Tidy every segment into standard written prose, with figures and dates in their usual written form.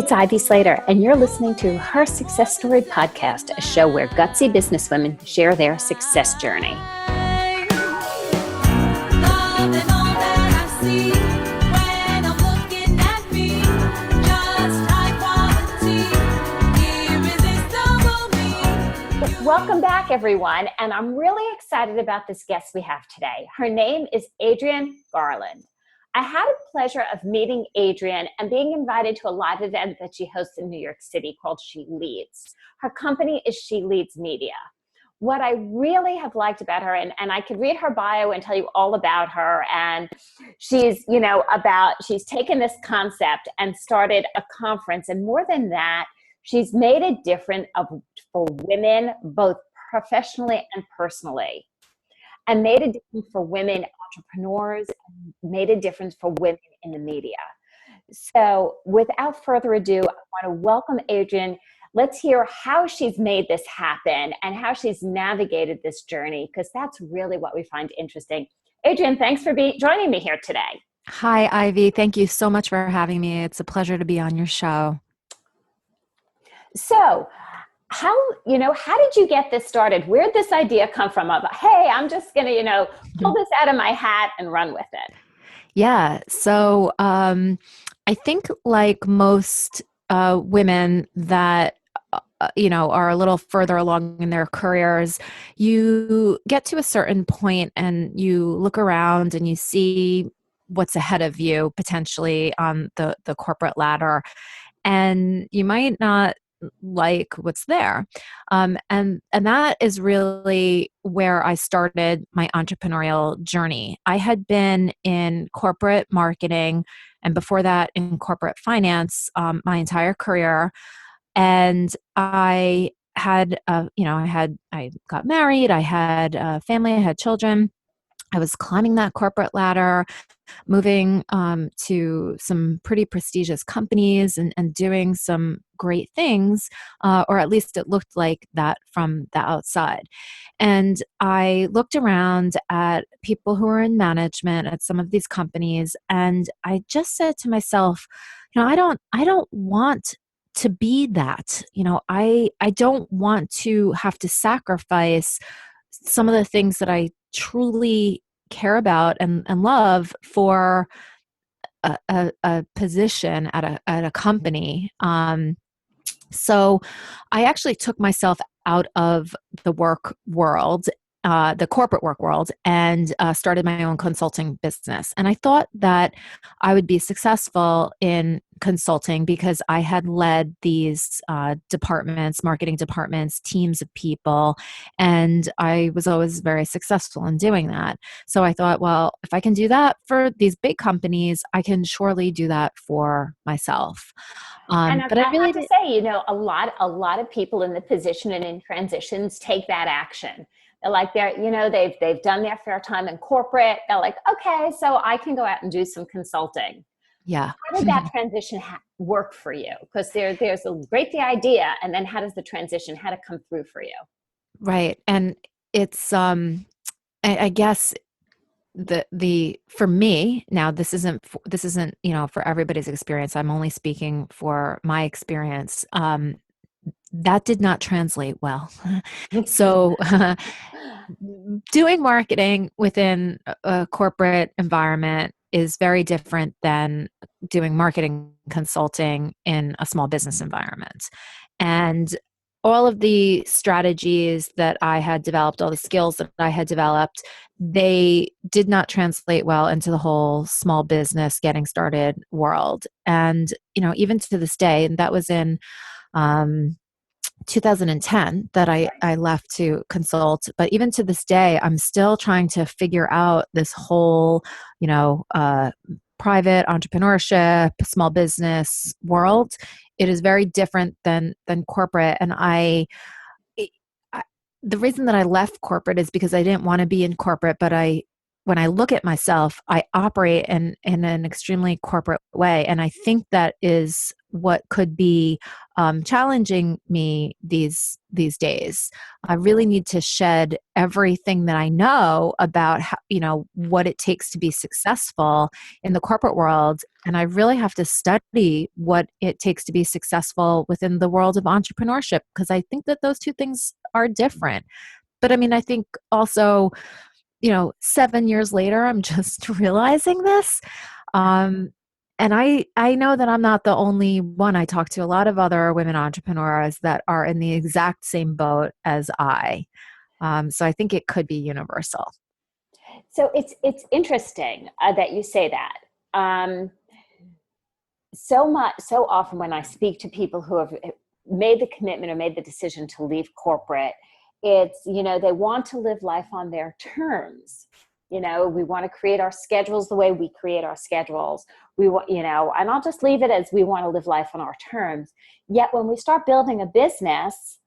it's Ivy Slater, and you're listening to Her Success Story Podcast, a show where gutsy businesswomen share their success journey. Welcome back, everyone, and I'm really excited about this guest we have today. Her name is Adrienne Garland. I had the pleasure of meeting Adrienne and being invited to a live event that she hosts in New York City called She Leads. Her company is She Leads Media. What I really have liked about her, and I could read her bio and tell you all about her, and she's taken this concept and started a conference, and more than that, she's made a difference for women, both professionally and personally, and made a difference for women entrepreneurs, and made a difference for women in the media. So without further ado, I want to welcome Adrienne. Let's hear how she's made this happen and how she's navigated this journey, because that's really what we find interesting. Adrienne, thanks for joining me here today. Hi, Ivy. Thank you so much for having me. It's a pleasure to be on your show. So how did you get this started? Where did this idea come from of, hey, I'm just going to, pull this out of my hat and run with it? Yeah. So I think like most women that, are a little further along in their careers, you get to a certain point and you look around and you see what's ahead of you potentially on the corporate ladder. And you might not like what's there. And that is really where I started my entrepreneurial journey. I had been in corporate marketing and before that in corporate finance my entire career. And I had, I got married, I had a family, I had children. I was climbing that corporate ladder, moving to some pretty prestigious companies and doing some great things, or at least it looked like that from the outside. And I looked around at people who were in management at some of these companies, and I just said to myself, I don't want to be that. I don't want to have to sacrifice some of the things that I truly care about and love for a position at a company. So I actually took myself out of the work world, the corporate work world, and started my own consulting business. And I thought that I would be successful in consulting because I had led these departments, marketing departments, teams of people, and I was always very successful in doing that. So I thought, well, if I can do that for these big companies, I can surely do that for myself. But I really have to say, a lot of people in the position and in transitions take that action. They're like, they've done their fair time in corporate. They're like, okay, so I can go out and do some consulting. Yeah. How did that transition work for you? Because there's the idea, and then how does the transition, how to come through for you? Right. And it's, I guess for me now, this isn't, for everybody's experience. I'm only speaking for my experience. That did not translate well. So doing marketing within a corporate environment is very different than doing marketing consulting in a small business environment. And all of the strategies that I had developed, all the skills that I had developed, they did not translate well into the whole small business getting started world. And, even to this day, and that was in 2010 that I left to consult. But even to this day, I'm still trying to figure out this whole, private entrepreneurship, small business world. It is very different than corporate. And the reason that I left corporate is because I didn't want to be in corporate, but I when I look at myself, I operate in an extremely corporate way. And I think that is what could be challenging me these days. I really need to shed everything that I know about how, what it takes to be successful in the corporate world. And I really have to study what it takes to be successful within the world of entrepreneurship, because I think that those two things are different. But I mean, I think also, 7 years later, I'm just realizing this. Um, and I know that I'm not the only one. I talk to a lot of other women entrepreneurs that are in the exact same boat as I. So I think it could be universal. So it's interesting that you say that. So often when I speak to people who have made the commitment or made the decision to leave corporate, it's, they want to live life on their terms. We want to create our schedules the way we create our schedules. We want, and I'll just leave it as we want to live life on our terms. Yet when we start building a business,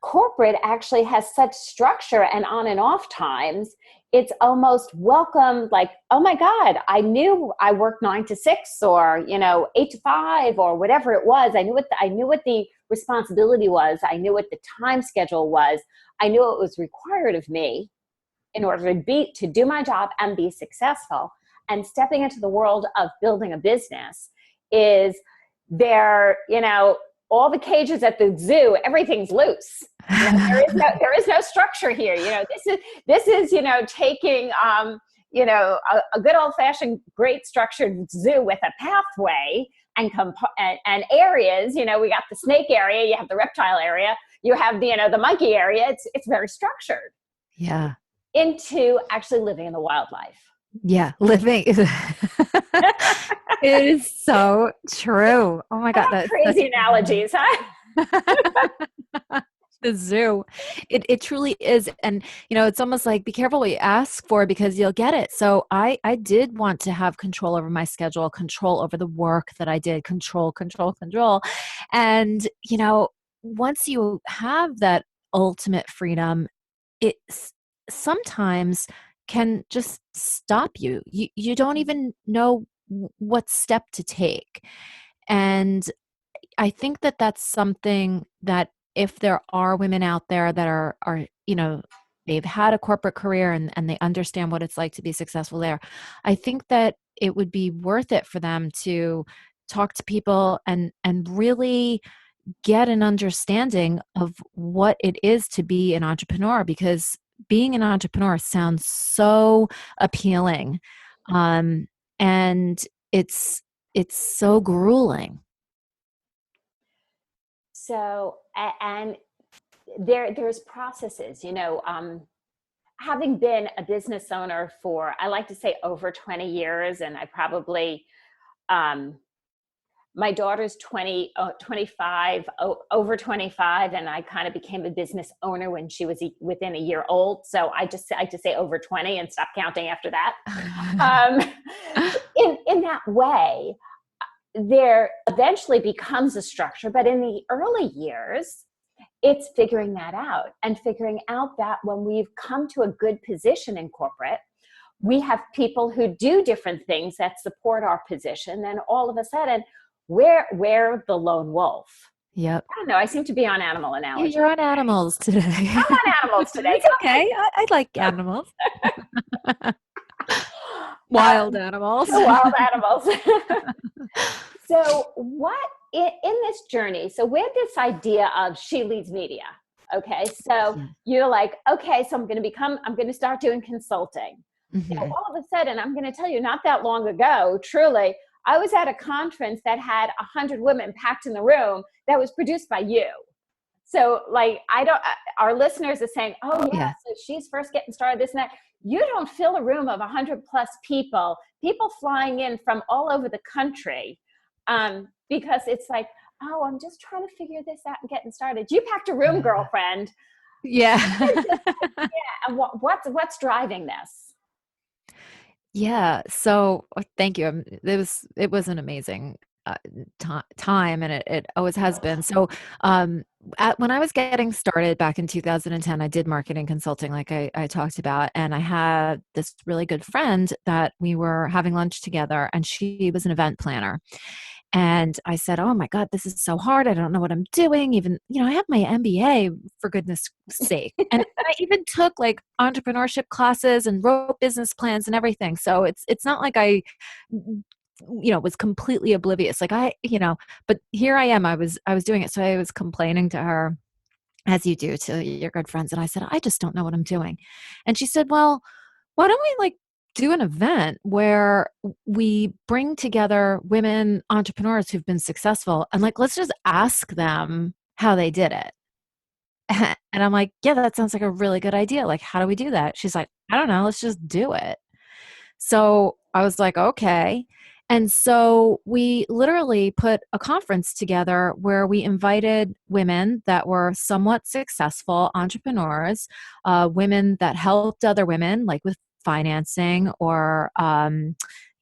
corporate actually has such structure and on and off times. It's almost welcome, like, oh my God, I knew I worked 9 to 6 or, 8 to 5 or whatever it was. I knew what the responsibility was. I knew what the time schedule was. I knew it was required of me in order to do my job and be successful. And stepping into the world of building a business is there, all the cages at the zoo, everything's loose. There is no structure here. This is taking a good old fashioned, great structured zoo with a pathway and areas. We got the snake area, you have the reptile area, you have the monkey area. It's very structured. Yeah. Into actually living in the wildlife. Yeah, living is it is so true. Oh my God, that's crazy analogies, huh? The zoo. It truly is. And it's almost like, be careful what you ask for, because you'll get it. So I did want to have control over my schedule, control over the work that I did, control. And once you have that ultimate freedom, it sometimes can just stop you. You don't even know what step to take. And I think that that's something that, if there are women out there that are they've had a corporate career and they understand what it's like to be successful there, I think that it would be worth it for them to talk to people and really get an understanding of what it is to be an entrepreneur, because being an entrepreneur sounds so appealing. And it's so grueling. So, and there's processes, having been a business owner for, I like to say, over 20 years, and I probably, my daughter's 25, over 25, and I kind of became a business owner when she was within a year old. So I just say over 20 and stop counting after that. In that way, there eventually becomes a structure, but in the early years, it's figuring that out and figuring out that when we've come to a good position in corporate, we have people who do different things that support our position. And all of a sudden, we're the lone wolf. Yep. I don't know. I seem to be on animal analogy. You're on animals today. I'm on animals today. It's okay. I like animals. Wild animals. Wild animals. So what in this journey, so we had this idea of She Leads Media. Okay. So you're like, okay, so I'm going to start doing consulting. Mm-hmm. All of a sudden, I'm going to tell you, not that long ago, truly, I was at a conference that had 100 women packed in the room that was produced by you. So our listeners are saying, oh yeah, so she's first getting started, this and that. You don't fill a room of 100 plus people flying in from all over the country, because it's like, oh, I'm just trying to figure this out and getting started. You packed a room, girlfriend. Yeah. Yeah. And what's driving this? Yeah. So thank you. It was an amazing uh, time, and it always has been. So, um, when I was getting started back in 2010, I did marketing consulting, like I talked about, and I had this really good friend that we were having lunch together, and she was an event planner. And I said, "Oh my God, this is so hard. I don't know what I'm doing. Even, I have my MBA, for goodness sake." And I even took like entrepreneurship classes and wrote business plans and everything. So it's not like I was completely oblivious. Like but here I am. I was doing it. So I was complaining to her, as you do to your good friends. And I said, "I just don't know what I'm doing." And she said, "Well, why don't we like do an event where we bring together women entrepreneurs who've been successful, and like let's just ask them how they did it." And I'm like, "Yeah, that sounds like a really good idea. Like, how do we do that?" She's like, "I don't know. Let's just do it." So I was like, "Okay." And so we literally put a conference together where we invited women that were somewhat successful entrepreneurs, women that helped other women, like with financing or,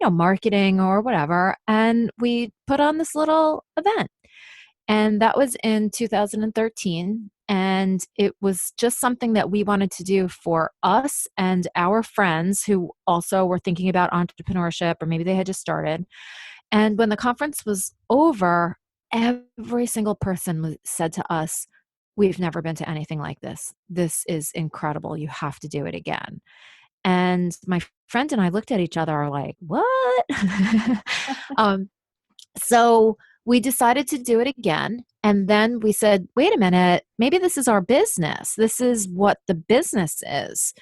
marketing or whatever. And we put on this little event. And that was in 2013. And it was just something that we wanted to do for us and our friends who also were thinking about entrepreneurship, or maybe they had just started. And when the conference was over, every single person said to us, "We've never been to anything like this. This is incredible. You have to do it again." And my friend and I looked at each other like, "What?" um, so we decided to do it again. And then we said, "Wait a minute, maybe this is our business. This is what the business is."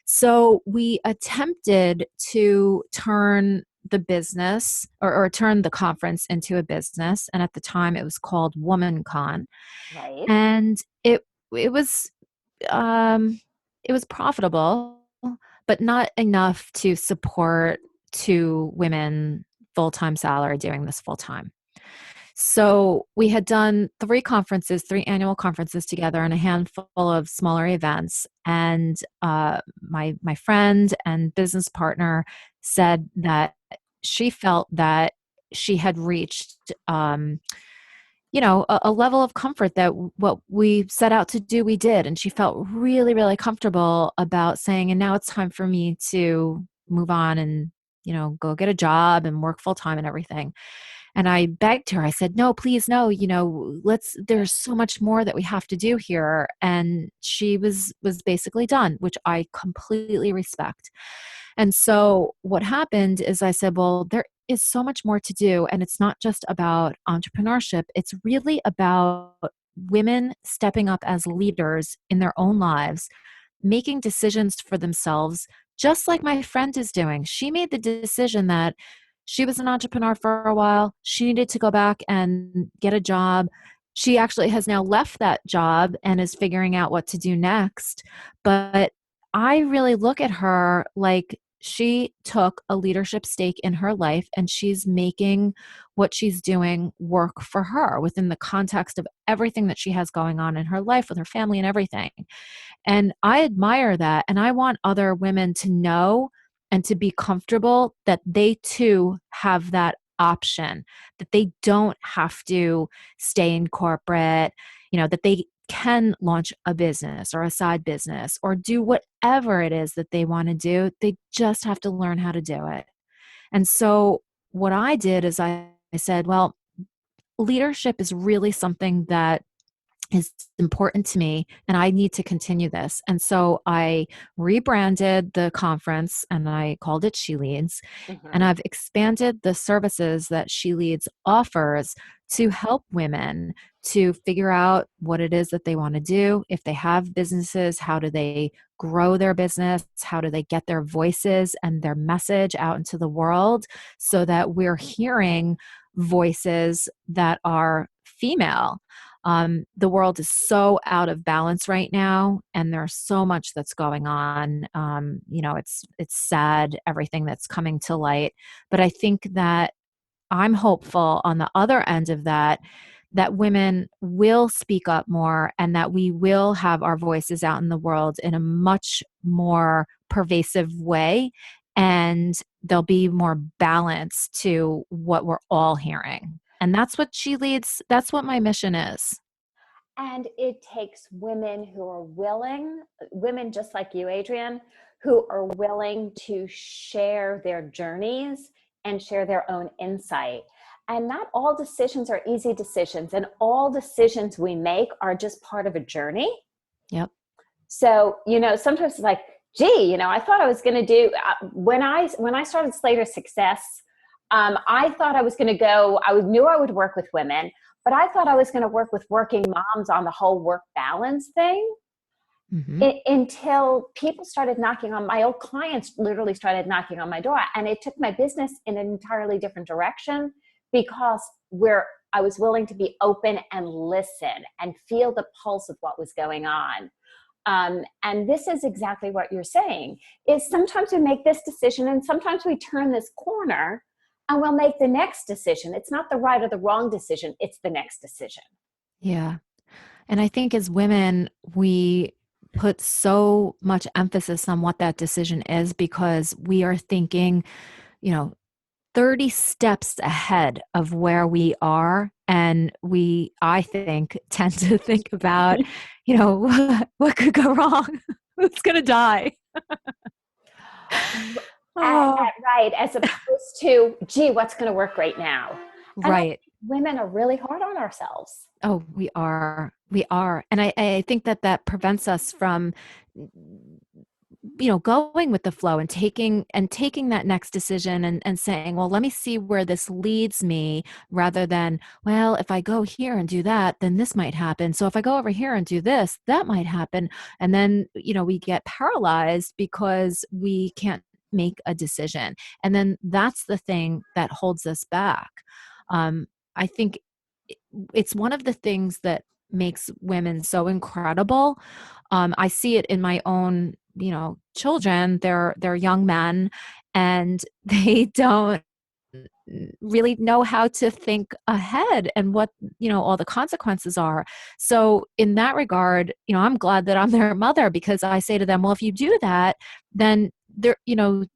So we attempted to turn the business, or turn the conference into a business. And at the time it was called WomanCon. Right. And it was um it was profitable, but not enough to support two women full-time salary doing this full time. So we had done three annual conferences together, and a handful of smaller events. And my friend and business partner said that she felt that she had reached a level of comfort that what we set out to do, we did. And she felt really, really comfortable about saying, "And now it's time for me to move on and, go get a job and work full time and everything." And I begged her. I said, "No, please, no, there's so much more that we have to do here." And she was basically done, which I completely respect. And so what happened is I said, "Well, there is so much more to do. And it's not just about entrepreneurship. It's really about women stepping up as leaders in their own lives, making decisions for themselves, just like my friend is doing." She made the decision that she was an entrepreneur for a while. She needed to go back and get a job. She actually has now left that job and is figuring out what to do next. But I really look at her like she took a leadership stake in her life, and she's making what she's doing work for her within the context of everything that she has going on in her life with her family and everything. And I admire that. And I want other women to know and to be comfortable that they too have that option, that they don't have to stay in corporate, that they can launch a business or a side business or do whatever it is that they want to do. They just have to learn how to do it. And so what I did is I said, well, leadership is really something that is important to me, and I need to continue this. And so I rebranded the conference and I called it She Leads. And Hmm. I've expanded the services that She Leads offers to help women to figure out what it is that they want to do. If they have businesses, how do they grow their business? How do they get their voices and their message out into the world so that we're hearing voices that are female? The world is so out of balance right now, and there's so much that's going on. It's sad, everything that's coming to light. But I think that I'm hopeful on the other end of that, that women will speak up more, and that we will have our voices out in the world in a much more pervasive way, and there'll be more balance to what we're all hearing. And that's what she leads. That's what my mission is. And it takes women who are willing, women just like you, Adrienne, who are willing to share their journeys and share their own insight. And not all decisions are easy decisions, and all decisions we make are just part of a journey. Yep. So, sometimes it's like, gee, I thought I was going to do, when I started Slater Success, I thought I was going to go, knew I would work with women, but I thought I was going to work with working moms on the whole work balance thing. Mm-hmm. Until people started knocking on, my old clients literally started knocking on my door, and it took my business in an entirely different direction, because I was willing to be open and listen and feel the pulse of what was going on. And this is exactly what you're saying, is sometimes we make this decision and sometimes we turn this corner and we'll make the next decision. It's not the right or the wrong decision. It's the next decision. Yeah. And I think as women, we put so much emphasis on what that decision is because we are thinking, 30 steps ahead of where we are. And I think, tend to think about, what could go wrong? Who's going to die? Oh, Right. As opposed to, gee, what's going to work right now? And I right. think women are really hard on ourselves. Oh, we are. We are. And I think that prevents us from, going with the flow and taking that next decision and saying, well, let me see where this leads me, rather than, well, if I go here and do that, then this might happen. So if I go over here and do this, that might happen. And then, we get paralyzed because we can't make a decision. And then that's the thing that holds us back. I think it's one of the things that makes women so incredible. I see it in my own, children. They're young men, and they don't really know how to think ahead and what, all the consequences are. So in that regard, I'm glad that I'm their mother, because I say to them, well, if you do that, then there,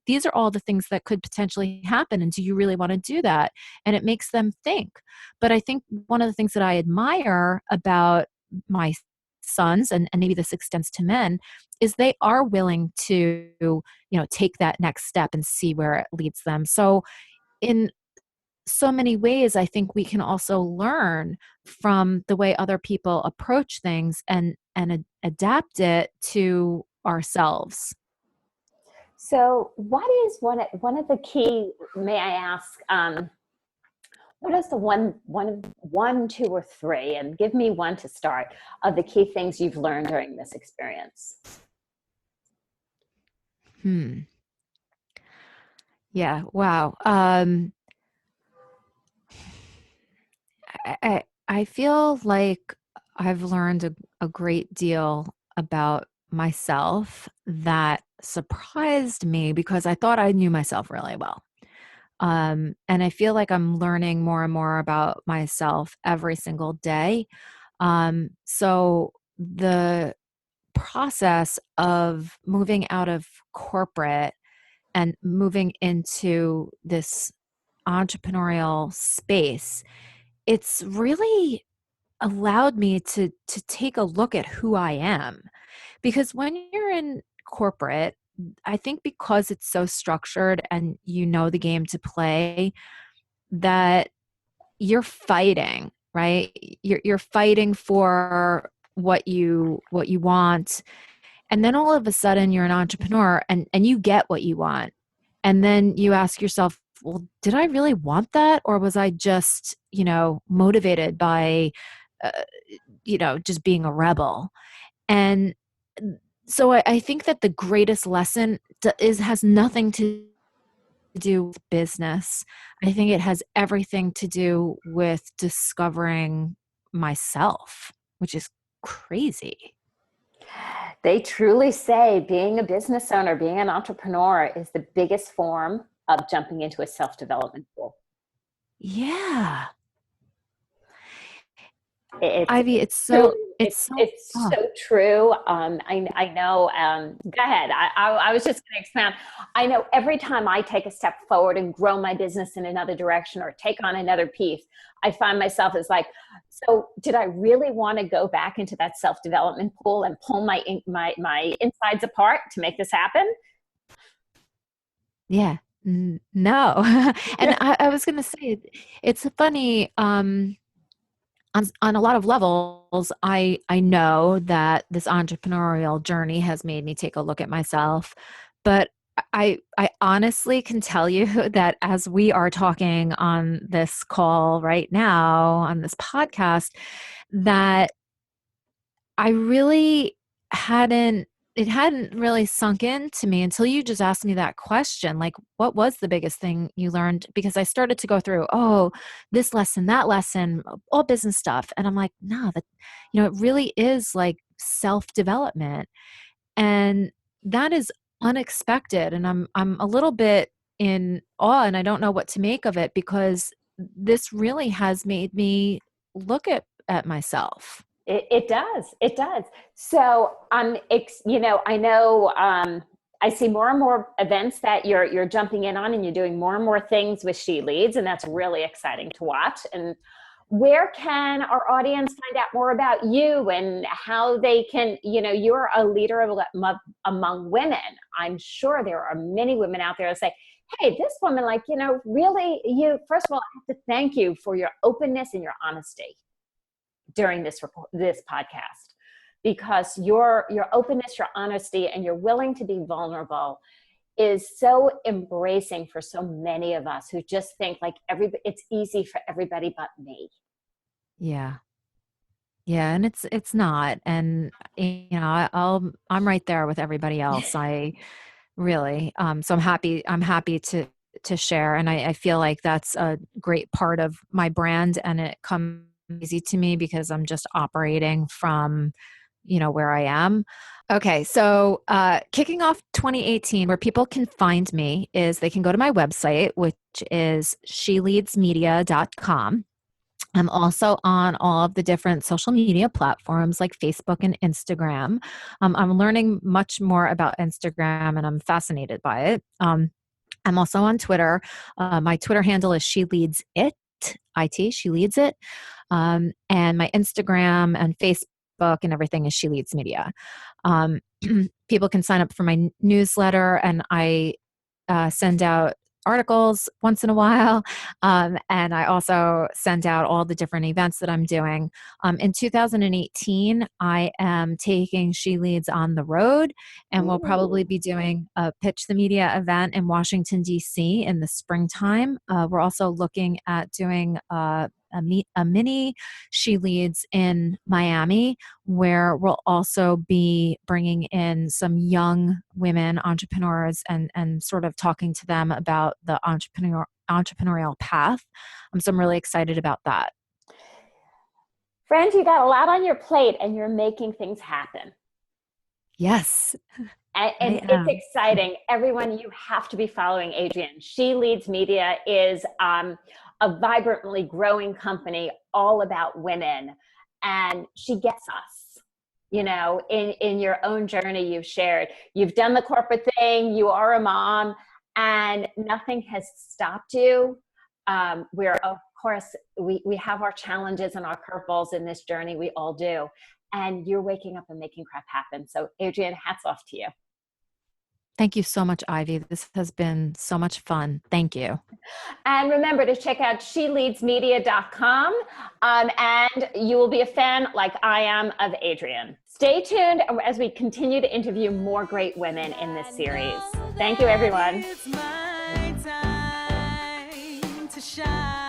these are all the things that could potentially happen. And do you really want to do that? And it makes them think. But I think one of the things that I admire about my sons, and maybe this extends to men, is they are willing to, take that next step and see where it leads them. So in so many ways, I think we can also learn from the way other people approach things and adapt it to ourselves. So what is one of the key, may I ask, what is the one, two, or three, and give me one to start, of the key things you've learned during this experience? Yeah. Wow. I feel like I've learned a great deal about myself that surprised me, because I thought I knew myself really well. And I feel like I'm learning more and more about myself every single day. So the process of moving out of corporate and moving into this entrepreneurial space, it's really allowed me to take a look at who I am. Because when you're in corporate, I think because it's so structured and the game to play, that you're fighting, right? You're fighting for what you want. And then all of a sudden you're an entrepreneur and you get what you want. And then you ask yourself, well, did I really want that? Or was I just, motivated by, uh, just being a rebel? And so I think that the greatest lesson has nothing to do with business. I think it has everything to do with discovering myself, which is crazy. They truly say being a business owner, being an entrepreneur, is the biggest form of jumping into a self-development pool. Yeah. It's Ivy, truly, it's oh, so true. I know. Go ahead. I was just going to expand. I know every time I take a step forward and grow my business in another direction or take on another piece, I find myself as like, so did I really want to go back into that self-development pool and pull my insides apart to make this happen? yeah. No. And I was going to say, it's funny, on a lot of levels, I know that this entrepreneurial journey has made me take a look at myself, but I honestly can tell you that as we are talking on this call right now, on this podcast, that I really hadn't it hadn't really sunk in to me until you just asked me that question. Like, what was the biggest thing you learned? Because I started to go through, oh, this lesson, that lesson, all business stuff. And I'm like, no, it really is like self-development. And that is unexpected. And I'm a little bit in awe and I don't know what to make of it because this really has made me look at myself. It does. It does. So I know I see more and more events that you're jumping in on, and you're doing more and more things with She Leads, and that's really exciting to watch. And where can our audience find out more about you and how they can? You're a leader among women. I'm sure there are many women out there that say, "Hey, this woman, really, you." First of all, I have to thank you for your openness and your honesty during this podcast, because your openness, your honesty, and you're willing to be vulnerable is so embracing for so many of us who just think like it's easy for everybody but me. Yeah. Yeah, and it's not. And I'm right there with everybody else. I really so I'm happy to share, and I feel like that's a great part of my brand, and it comes easy to me because I'm just operating from where I am. Okay, so kicking off 2018, where people can find me is they can go to my website, which is sheleadsmedia.com. I'm also on all of the different social media platforms like Facebook and Instagram. I'm learning much more about Instagram and I'm fascinated by it. I'm also on Twitter. My Twitter handle is She Leads It, IT, She Leads It. And my Instagram and Facebook and everything is She Leads Media. People can sign up for my newsletter, and I send out articles once in a while. And I also send out all the different events that I'm doing. In 2018, I am taking She Leads on the road, and we'll probably be doing a Pitch the Media event in Washington, D.C. in the springtime. We're also looking at doing a mini She Leads in Miami, where we'll also be bringing in some young women entrepreneurs and sort of talking to them about the entrepreneurial path. So I'm really excited about that. Friend, you got a lot on your plate and you're making things happen. Yes. And it's exciting. Everyone, you have to be following Adrienne. She Leads Media is a vibrantly growing company all about women. And she gets us, in your own journey you've shared. You've done the corporate thing, you are a mom, and nothing has stopped you. We're, of course, we have our challenges and our curveballs in this journey. We all do. And you're waking up and making crap happen. So Adrienne, hats off to you. Thank you so much, Ivy. This has been so much fun. Thank you. And remember to check out sheleadsmedia.com, and you will be a fan like I am of Adrienne. Stay tuned as we continue to interview more great women in this series. Thank you, everyone. It's my time to shine.